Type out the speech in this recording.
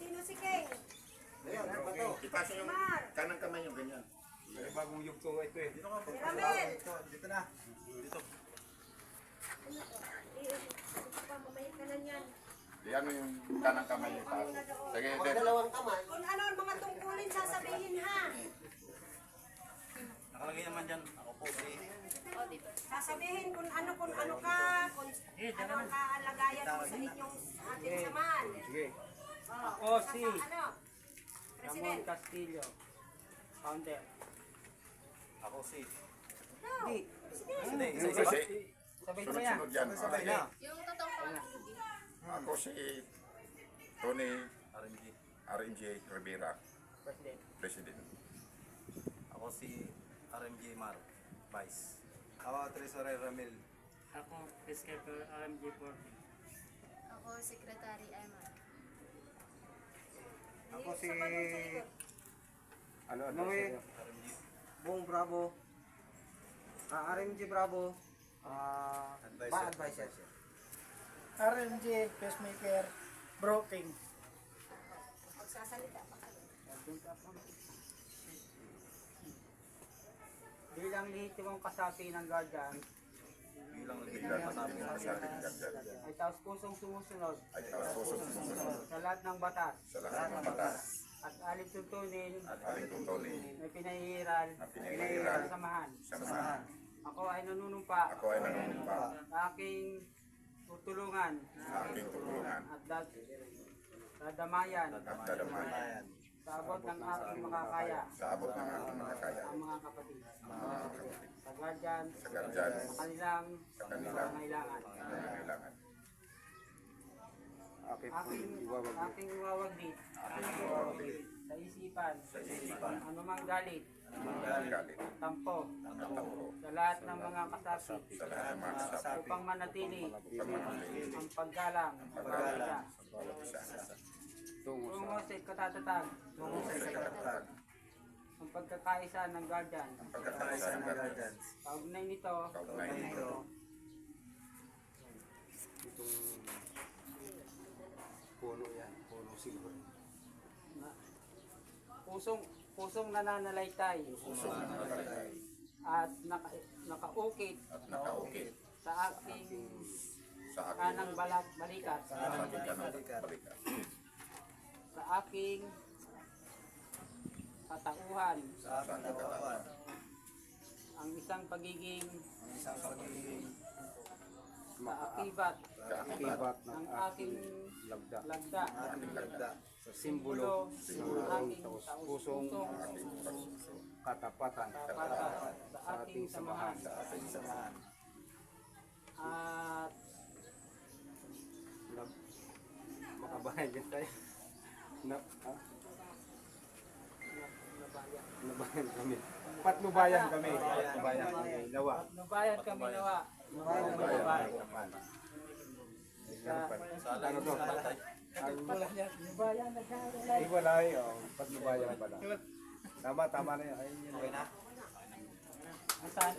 Sino si King? Ayan, ano ba to? Ipasa yung kanang kamay yung ganyan. May bagong yugto ito eh. Dito ka po. Ramel! Dito na. Dito. Mamahit ka na niyan. Yan yung kanang kamay yung taas. Sige, Pag dalawang kamay. Kung ano ang mga tungkulin sasabihin ha. Nakalagay naman dyan. Ako po si... Sasabihin kung ano ka, kung ano ang kaalagayan mo sa inyong ating samahan. Sige. Ako si Ano? Ramon President. Castillo, founder. Ako si... No. Sige. Hindi, Kasi, Sabay ko yan. sunod-sunod yan. Sabay na. Yung totoong pangalan. Ako si Tony RMG. RMJ Rivera, President. President. Ako si RMG Mar. Vice. Ako Treasurer Ramil. Ako, Peacekeeper RMG40. Ako, Secretary Emma. Ako si... Ano eh? RMG. Bong Bravo. RMG Bravo. Advisor. Advisor. RMG, Pacemaker, Broking. Magsasalita pa kayo. Bilang lehitimong kasapi ng Guardian, Bilang Bilang masabi yung na kasabi ng Gagdag ay taos pusong sumusunod ay taos pusong sumusunod sa lahat ng batas sa lahat ng batas at alip tuntunin at aling tutuloy na pinahihiral na pinahihiral sa samahan. sa samahan. Ako ay nanunumpa Ako ay nanunumpa sa aking tutulungan sa aking tulungan at dadamayan at dadamayan sa abot ng aking makakaya sa abot ng aking makakaya ang mga kapatid mga kapatid sa Guardian sa Gagdan sa kanilang sa kanilang pangailangan. pangangailangan. Aking iwawaglit sa isipan anumang galit, Galit, tampo tampo, sa lahat ng mga kasapi sa lahat ng mga kasapi, upang manatili pagmamahali, ang paggalang paggalang, sa bawat isa. tungo sa katatatag Tungo sa ikatatag, ang pagkakaisa ng Guardian. pagkakaisa ng Gagdan, Kaugnay nito, kaugnay nito, Itong puno yan. Puno silver. pusong nananalaytay pusong nananalaytay, at nakaukit at nakaukit sa aking sa aking kanang balikat, sa aking kanang balikat, sa aking katauhan, sa aking katawan, ang isang pagiging kaakibat Kibat ng ng aking lagda. lagda, aking lagda, Sa simbolo ng aking pusong aking pagsuso, katapatan. tapatan sa ating samahan sa ating samahan. at Makabahay yan tayo. Nabayan kami. Patnubayan kami. Patnubayan kami. Nawa. nubayan kami nawa. Nubayan. Ano to? Nubayan na Iwalay. Patnubayan pala. Tama na yan. Ayun yun. Saan?